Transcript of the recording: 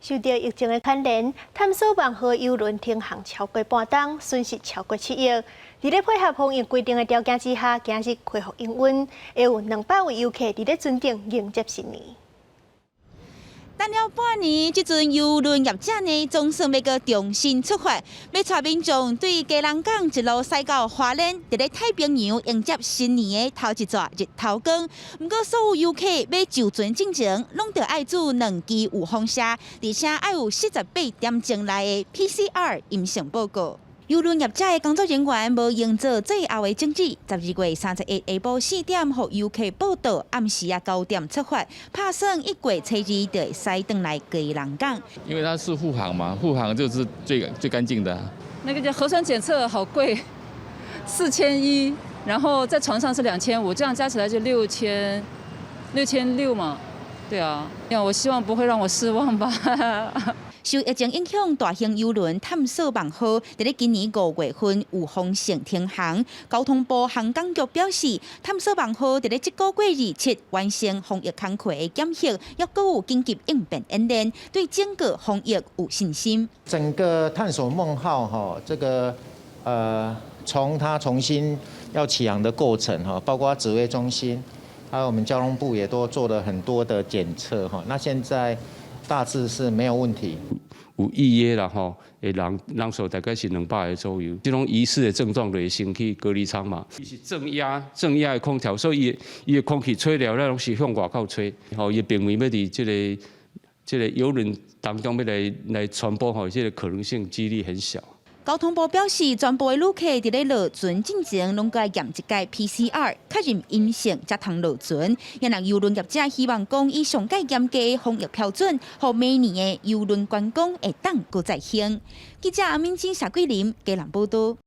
受到疫情的牵连，探索万号邮轮停航超过半冬，损失超过7亿。伫咧配合防疫规定的条件之下，今日恢复营运，会有200位游客伫咧船顶迎接新年。等了半年，这阵邮轮业者呢，总算要个重新出发，要带民众对基隆港一路驶到花莲，伫咧太平洋迎接新年的头一撮日头光。不过，所有游客要就船进前，拢得爱做2支有风车，而且爱有48点钟内的 PCR 阴性报告。邮轮业者的工作人员无用做最后的种子，12月31日下晡4点，互游客报到，暗时9点出发，打算1月初2就会驶回来基隆港。因为它是护航嘛，护航就是最干净的啊。那个核酸检测好贵，4100，然后在床上是2500，这样加起来就6600嘛。对啊，我希望不会让我失望吧。受疫情影响，大型邮轮探索万号伫咧今年5月份有风险停航。交通部航港局表示，探索万号伫咧这个月27完成防疫工作的检核，也搁有紧急应变演练，对整个防疫有信心。整个探索梦号这个从它重新要起航的过程包括指挥中心，还有我们交通部也都做了很多的检测那现在大致是没有问题。有预约啦的人数大概是200个左右。这种疑似的症状就会先去隔离舱嘛。伊是正压的空调，所以伊的空气吹了，那拢是向外口吹。伊并未要伫这个邮轮当中要来传播这个可能性几率很小。交通部表示，全部的旅客伫咧落船进前，拢该验一届 PCR， 确认阴性才通落船。也让邮轮业者希望讲以上界严格的防疫标准，互明年的邮轮观光会当搁再兴。记者阿敏珍、夏桂林，基隆报道。